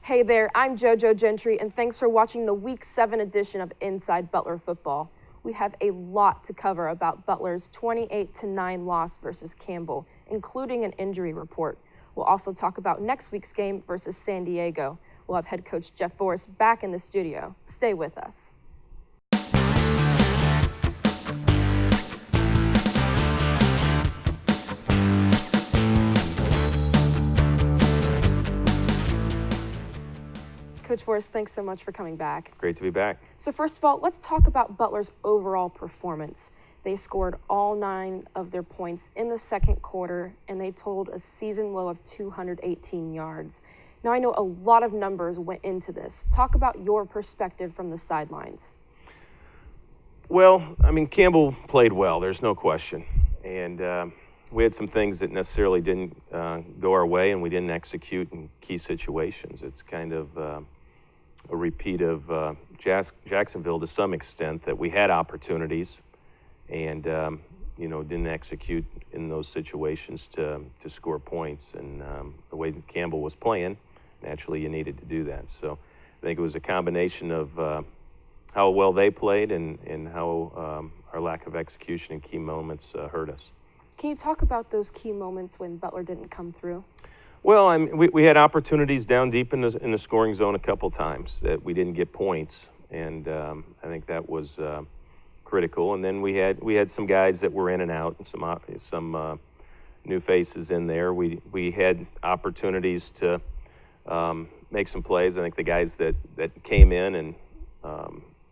Hey there, I'm JoJo Gentry, and thanks for watching the Week 7 edition of Inside Butler Football. We have a lot to cover about Butler's 28-9 loss versus Campbell, including an injury report. We'll also talk about next week's game versus San Diego. We'll have head coach Jeff Forrest back in the studio. Stay with us. Coach Forrest, thanks so much for coming back. Great to be back. So first of all, let's talk about Butler's overall performance. They scored all 9 of their points in the second quarter, and they totaled a season low of 218 yards. Now, I know a lot of numbers went into this. Talk about your perspective from the sidelines. Well, I mean, Campbell played well, there's no question. And we had some things that necessarily didn't go our way, and we didn't execute in key situations. It's kind of a repeat of Jacksonville to some extent, that we had opportunities and didn't execute in those situations to score points. And the way that Campbell was playing, naturally you needed to do that. So I think it was a combination of how well they played and how our lack of execution in key moments hurt us. Can you talk about those key moments when Butler didn't come through? Well, I mean, we had opportunities down deep in the scoring zone a couple times that we didn't get points, and I think that was critical. And then we had some guys that were in and out, and some new faces in there. We had opportunities to make some plays. I think the guys that came in and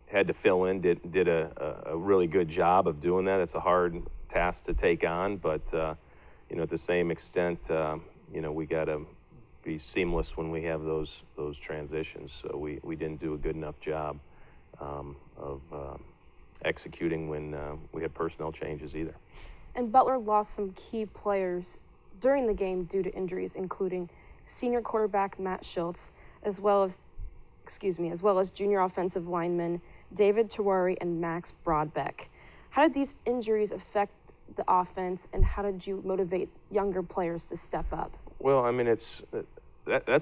had to fill in did a really good job of doing that. It's a hard task to take on, but at the same extent, we got to be seamless when we have those transitions. So we didn't do a good enough job of executing when we had personnel changes either. And Butler lost some key players during the game due to injuries, including senior quarterback Matt Schultz, as well as junior offensive linemen David Terwari and Max Broadbeck. How did these injuries affect the offense, and how did you motivate younger players to step up? Well, I mean, that's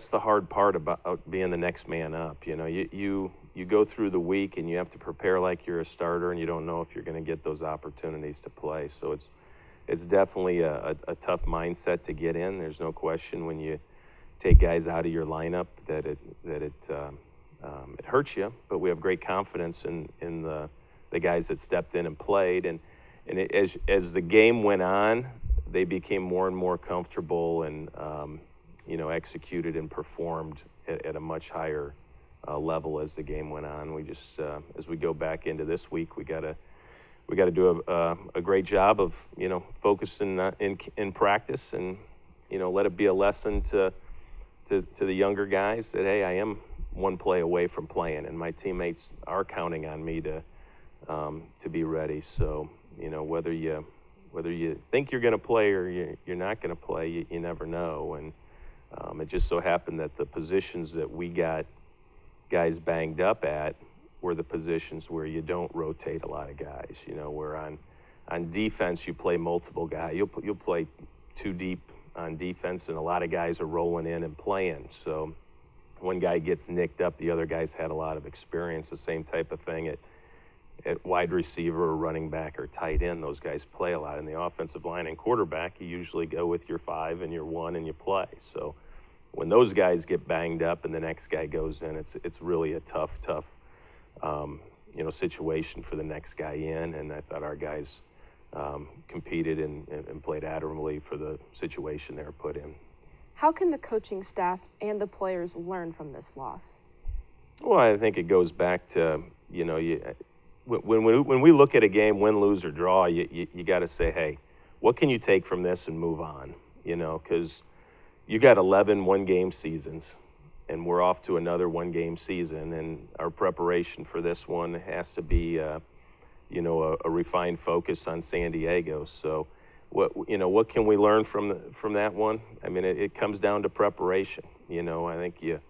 the hard part about being the next man up. You go through the week and you have to prepare like you're a starter, and you don't know if you're going to get those opportunities to play. So it's definitely a tough mindset to get in. There's no question when you take guys out of your lineup that it hurts you. But we have great confidence in the guys that stepped in and played, and as the game went on, they became more and more comfortable and executed and performed at a much higher level as the game went on. We just as we go back into this week, we got to do a great job of focusing in practice, and let it be a lesson to the younger guys that, hey, I am one play away from playing, and my teammates are counting on me to be ready. So whether you think you're going to play or you're not going to play, you never know. And it just so happened that the positions that we got guys banged up at were the positions where you don't rotate a lot of guys. Where on defense you play multiple guys. You'll play 2 deep on defense, and a lot of guys are rolling in and playing. So one guy gets nicked up, the other guys had a lot of experience. The same type of thing at wide receiver or running back or tight end. Those guys play a lot. In the offensive line and quarterback, you usually go with your 5 and your 1 and you play. So when those guys get banged up and the next guy goes in, it's really a tough situation for the next guy in. And I thought our guys competed and played admirably for the situation they were put in. How can the coaching staff and the players learn from this loss? Well, I think it goes back to when we look at a game, win, lose, or draw, you got to say, hey, what can you take from this and move on? Because you got 11 one-game seasons, and we're off to another one-game season, and our preparation for this one has to be, a refined focus on San Diego. So, what can we learn from that one? I mean, it comes down to preparation. I think you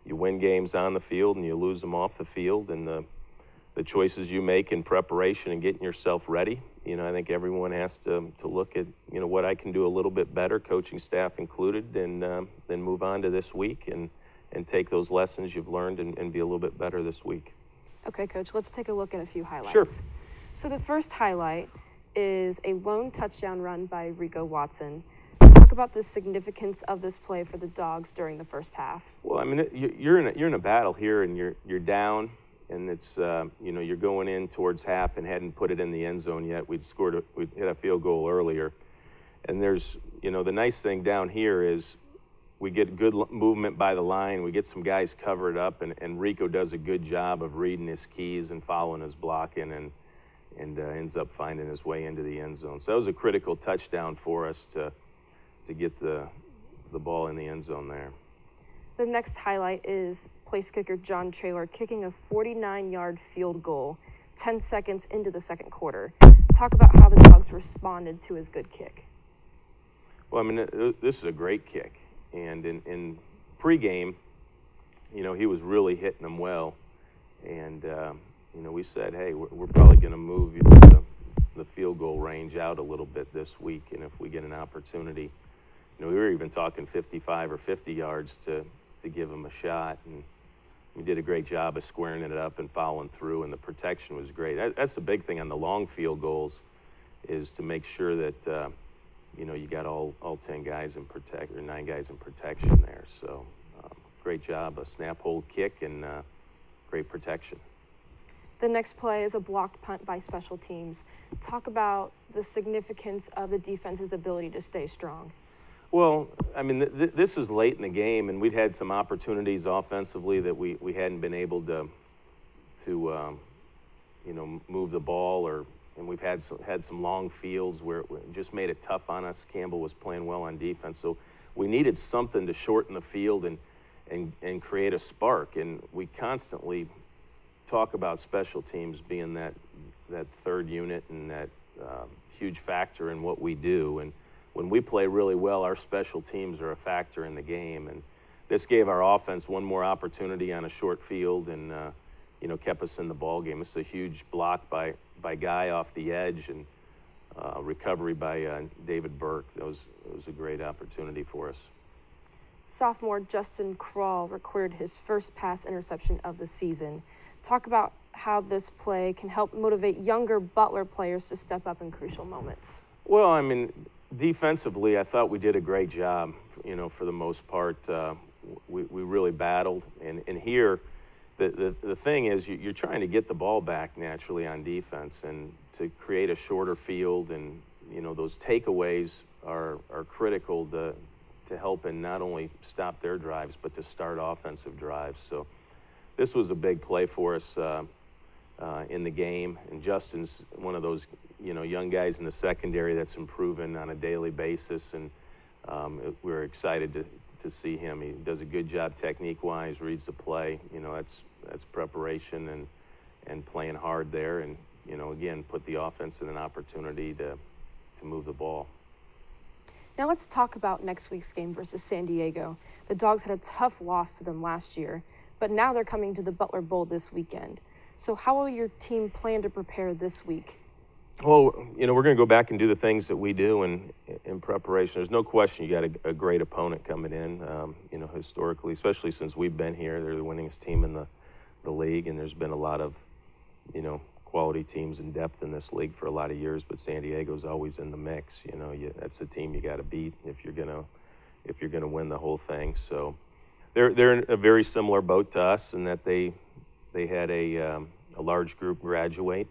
win games on the field and you lose them off the field, and the choices you make in preparation and getting yourself ready. I think everyone has to look at, what I can do a little bit better, coaching staff included, and then move on to this week and and take those lessons you've learned and be a little bit better this week. Okay, Coach, let's take a look at a few highlights. Sure. So the first highlight is a lone touchdown run by Rico Watson. Talk about the significance of this play for the Dogs during the first half. Well, I mean, you're in a battle here, and you're down, and it's you're going in towards half and hadn't put it in the end zone yet. We'd hit a field goal earlier, and there's the nice thing down here is we get good movement by the line. We get some guys covered up, and Rico does a good job of reading his keys and following his blocking, and ends up finding his way into the end zone. So that was a critical touchdown for us to get the ball in the end zone there. The next highlight is place kicker John Traylor kicking a 49-yard field goal 10 seconds into the second quarter. Talk about how the Dogs responded to his good kick. Well, I mean, this is a great kick. And in pregame, he was really hitting them well. And, we said, hey, we're probably going to move the field goal range out a little bit this week. And if we get an opportunity, we were even talking 55 or 50 yards to give him a shot. And we did a great job of squaring it up and following through, and the protection was great. That's the big thing on the long field goals, is to make sure that, you got all 10 guys in protect, or 9 guys in protection there. So great job, a snap, hold, kick, and great protection. The next play is a blocked punt by special teams. Talk about the significance of the defense's ability to stay strong. Well, I mean, this is late in the game, and we'd had some opportunities offensively that we hadn't been able to move the ball, and we've had some long fields where it just made it tough on us. Campbell was playing well on defense, so we needed something to shorten the field and create a spark. And we constantly talk about special teams being that third unit and that huge factor in what we do. And when we play really well, our special teams are a factor in the game. And this gave our offense one more opportunity on a short field, and kept us in the ball game. It's a huge block by Guy off the edge, and recovery by David Burke. It was a great opportunity for us. Sophomore Justin Krall recorded his first pass interception of the season. Talk about how this play can help motivate younger Butler players to step up in crucial moments. Well, I mean, defensively, I thought we did a great job. For the most part, we really battled. And here, the thing is, you're trying to get the ball back naturally on defense, and to create a shorter field, and those takeaways are critical to help in not only stop their drives but to start offensive drives. So this was a big play for us in the game, and Justin's one of those young guys in the secondary that's improving on a daily basis, and we're excited to see him. He does a good job technique-wise, reads the play. That's preparation and playing hard there, and again, put the offense in an opportunity to move the ball. Now let's talk about next week's game versus San Diego. The Dogs had a tough loss to them last year, but now they're coming to the Butler Bowl this weekend. So how will your team plan to prepare this week? Well, we're going to go back and do the things that we do in preparation. There's no question you got a great opponent coming in. Historically, especially since we've been here, they're the winningest team in the league, and there's been a lot of, quality teams in depth in this league for a lot of years. But San Diego's always in the mix. That's the team you got to beat if you're gonna win the whole thing. So they're in a very similar boat to us in that they had a large group graduate.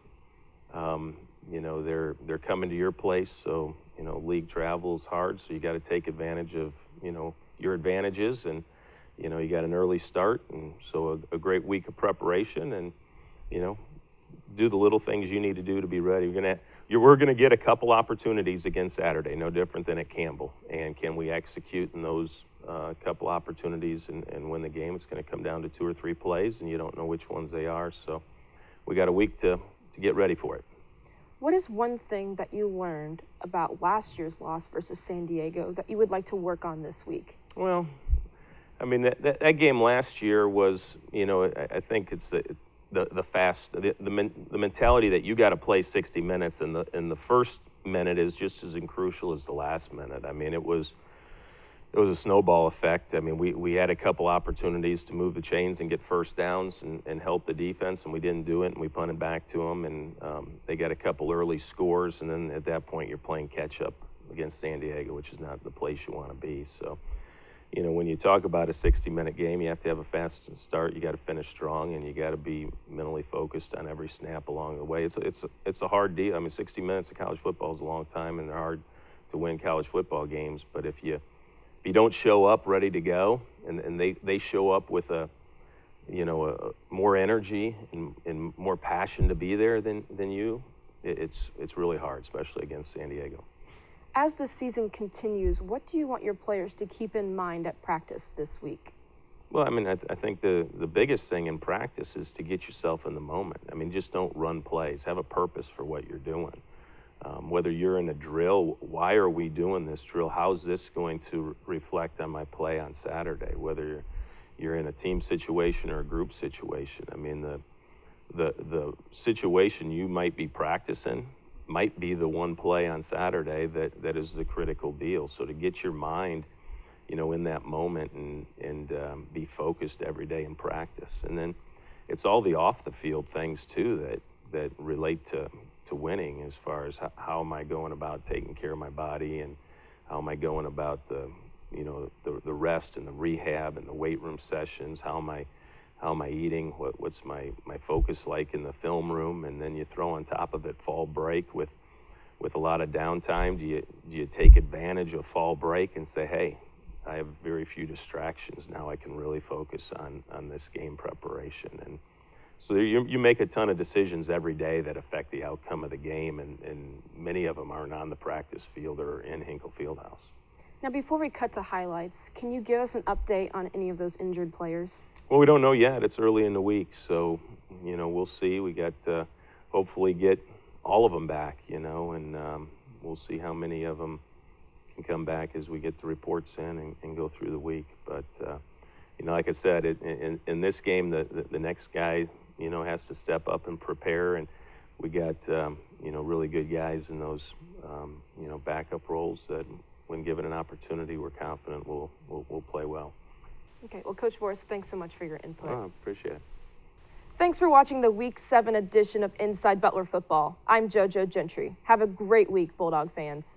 They're coming to your place, so league travel is hard, so you got to take advantage of your advantages, and you got an early start, and so a great week of preparation, and do the little things you need to do to be ready. We're gonna get a couple opportunities again Saturday, no different than at Campbell, and can we execute in those couple opportunities and win the game? It's going to come down to 2 or 3 plays, and you don't know which ones they are, so we got a week to get ready for it. What is one thing that you learned about last year's loss versus San Diego that you would like to work on this week? Well, I mean, that game last year was, I think it's the mentality that you got to play 60 minutes, and the first minute is just as crucial as the last minute. I mean, it was, it was a snowball effect. I mean, we had a couple opportunities to move the chains and get first downs and help the defense, and we didn't do it, and we punted back to them, and they got a couple early scores, and then at that point you're playing catch-up against San Diego, which is not the place you want to be. So, you know, when you talk about a 60-minute game, you have to have a fast start, you got to finish strong, and you got to be mentally focused on every snap along the way. It's a hard deal. I mean, 60 minutes of college football is a long time, and they're hard to win college football games, but if you don't show up ready to go, and they show up with a more energy and more passion to be there than you, it's really hard, especially against San Diego. As the season continues, what do you want your players to keep in mind at practice this week? Well, I mean, I think the biggest thing in practice is to get yourself in the moment. I mean, just don't run plays. Have a purpose for what you're doing. Whether you're in a drill, why are we doing this drill? How's this going to reflect on my play on Saturday? Whether you're in a team situation or a group situation. I mean, the situation you might be practicing might be the one play on Saturday that is the critical deal. So to get your mind, in that moment and be focused every day in practice. And then it's all the off the field things too that relate to winning, as far as how am I going about taking care of my body, and how am I going about the rest and the rehab and the weight room sessions, how am I eating, what's my focus like in the film room, and then you throw on top of it fall break with a lot of downtime. Do you take advantage of fall break and say, hey, I have very few distractions, now I can really focus on this game preparation? And so you make a ton of decisions every day that affect the outcome of the game, and many of them aren't on the practice field or in Hinkle Fieldhouse. Now, before we cut to highlights, can you give us an update on any of those injured players? Well, we don't know yet. It's early in the week, so, we'll see. We got to hopefully get all of them back, and we'll see how many of them can come back as we get the reports in and go through the week. But, like I said, in this game, the next guy, has to step up and prepare, and we got, really good guys in those, backup roles that, when given an opportunity, we're confident we'll play well. Okay, well, Coach Boris, thanks so much for your input. Oh, appreciate it. Thanks for watching the Week 7 edition of Inside Butler Football. I'm JoJo Gentry. Have a great week, Bulldog fans.